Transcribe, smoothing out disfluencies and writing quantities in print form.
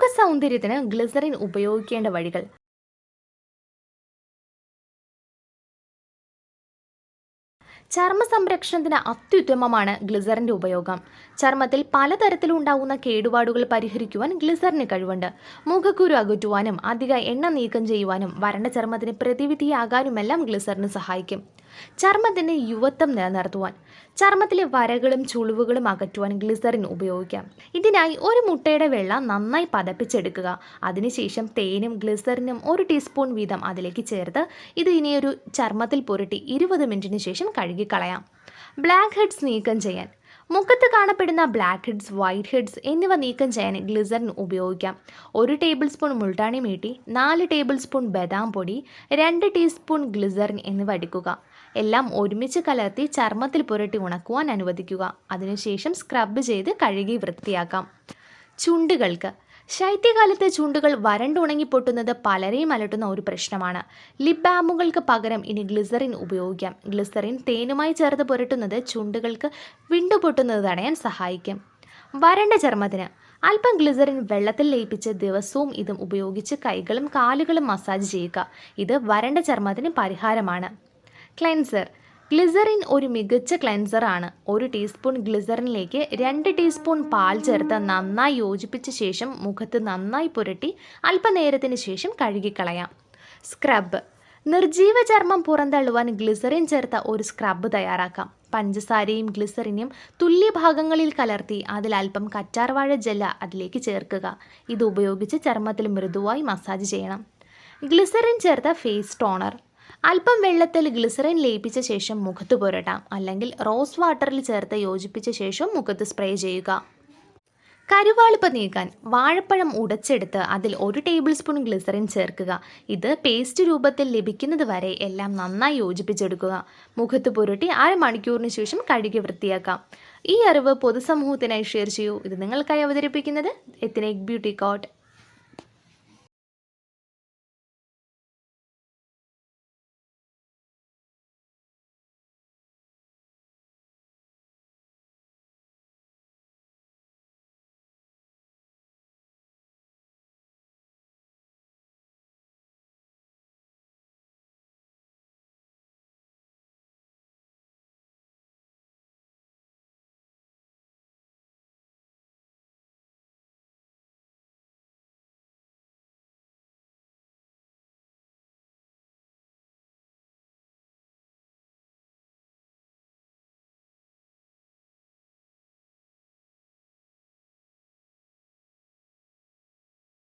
മുഖ സൗന്ദര്യത്തിന് ഗ്ലിസറിൻ ഉപയോഗിക്കേണ്ട വഴികൾ. ചർമ്മ സംരക്ഷണത്തിന് അത്യുത്തമമാണ് ഗ്ലിസറിൻ്റെ ഉപയോഗം. ചർമ്മത്തിൽ പലതരത്തിലുണ്ടാകുന്ന കേടുപാടുകൾ പരിഹരിക്കുവാൻ ഗ്ലിസറിന് കഴിവുണ്ട്. മുഖക്കുരു അകറ്റുവാനും അധിക എണ്ണ നീക്കം ചെയ്യുവാനും വരണ്ട ചർമ്മത്തിന് പ്രതിവിധിയാകാനുമെല്ലാം ഗ്ലിസറിന് സഹായിക്കും. ചർമ്മത്തിൻ്റെ യുവത്വം നിലനിർത്തുവാൻ, ചർമ്മത്തിലെ വരകളും ചുളിവുകളും അകറ്റുവാൻ ഗ്ലിസറിൻ ഉപയോഗിക്കാം. ഇതിനായി ഒരു മുട്ടയുടെ വെള്ള നന്നായി പതപ്പിച്ചെടുക്കുക. അതിനുശേഷം തേനും ഗ്ലിസറിനും 1 ടീസ്പൂൺ വീതം അതിലേക്ക് ചേർത്ത് ഇത് ഇനിയൊരു ചർമ്മത്തിൽ പുരട്ടി 20 മിനിറ്റിന് ശേഷം കഴുകിക്കളയാം. ബ്ലാക്ക് ഹെഡ്സ് നീക്കം ചെയ്യാൻ, മുഖത്ത് കാണപ്പെടുന്ന ബ്ലാക്ക് ഹെഡ്സ്, വൈറ്റ് ഹെഡ്സ് എന്നിവ നീക്കം ചെയ്യാൻ ഗ്ലിസറിൻ ഉപയോഗിക്കാം. 1 tablespoon multani mitti, 4 tablespoon ബദാം പൊടി, 2 ടീസ്പൂൺ ഗ്ലിസറിൻ എന്നിവ അടിക്കുക. എല്ലാം ഒരുമിച്ച് കലർത്തി ചർമ്മത്തിൽ പുരട്ടി ഉണക്കുവാൻ അനുവദിക്കുക. അതിനുശേഷം സ്ക്രബ് ചെയ്ത് കഴുകി വൃത്തിയാക്കാം. ചുണ്ടുകൾക്ക്, ശൈത്യകാലത്ത് ചുണ്ടുകൾ വരണ്ടുണങ്ങി പൊട്ടുന്നത് പലരെയും അലട്ടുന്ന ഒരു പ്രശ്നമാണ്. ലിപ് ബാമുകൾക്ക് പകരം ഇനി ഗ്ലിസറിൻ ഉപയോഗിക്കാം. ഗ്ലിസറിൻ തേനുമായി ചേർത്ത് പുരട്ടുന്നത് ചുണ്ടുകൾക്ക് വിണ്ടുപൊട്ടുന്നത് തടയാൻ സഹായിക്കും. വരണ്ട ചർമ്മത്തിന് അല്പം ഗ്ലിസറിൻ വെള്ളത്തിൽ ലയിപ്പിച്ച് ദിവസവും ഇതും ഉപയോഗിച്ച് കൈകളും കാലുകളും മസാജ് ചെയ്യുക. ഇത് വരണ്ട ചർമ്മത്തിന് പരിഹാരമാണ്. ക്ലെൻസർ, ഗ്ലിസറിൻ ഒരു മികച്ച ക്ലെൻസർ ആണ്. 1 ടീസ്പൂൺ ഗ്ലിസറിനിലേക്ക് 2 ടീസ്പൂൺ പാൽ ചേർത്ത് നന്നായി യോജിപ്പിച്ച ശേഷം മുഖത്ത് നന്നായി പുരട്ടി അല്പനേരത്തിന് ശേഷം കഴുകിക്കളയാം. സ്ക്രബ്, നിർജീവ ചർമ്മം പുറന്തള്ളുവാൻ ഗ്ലിസറിൻ ചേർത്ത ഒരു സ്ക്രബ് തയ്യാറാക്കാം. പഞ്ചസാരയും ഗ്ലിസറിനും തുല്യ ഭാഗങ്ങളിൽ കലർത്തി അതിൽ അല്പം കറ്റാർവാഴ ജെല്ല അതിലേക്ക് ചേർക്കുക. ഇത് ഉപയോഗിച്ച് ചർമ്മത്തിൽ മൃദുവായി മസാജ് ചെയ്യണം. ഗ്ലിസറിൻ ചേർത്ത ഫേസ് ടോണർ, അല്പം വെള്ളത്തിൽ ഗ്ലിസറിൻ ലയിപ്പിച്ച ശേഷം മുഖത്ത് പുരട്ടാം. അല്ലെങ്കിൽ റോസ് വാട്ടറിൽ ചേർത്ത് യോജിപ്പിച്ച ശേഷം മുഖത്ത് സ്പ്രേ ചെയ്യുക. കരുവാളിപ്പ് നീക്കാൻ വാഴപ്പഴം ഉടച്ചെടുത്ത് അതിൽ 1 ടേബിൾ സ്പൂൺ ഗ്ലിസറിൻ ചേർക്കുക. ഇത് പേസ്റ്റ് രൂപത്തിൽ ലഭിക്കുന്നത് വരെ എല്ലാം നന്നായി യോജിപ്പിച്ചെടുക്കുക. മുഖത്ത് പുരട്ടി 1/2 മണിക്കൂറിന് ശേഷം കഴുകി വൃത്തിയാക്കാം. ഈ അറിവ് പൊതുസമൂഹത്തിനായി ഷെയർ ചെയ്യൂ. ഇത് നിങ്ങൾക്കായി അവതരിപ്പിക്കുന്നത് എത്നിക് ബ്യൂട്ടി കോട്ട്.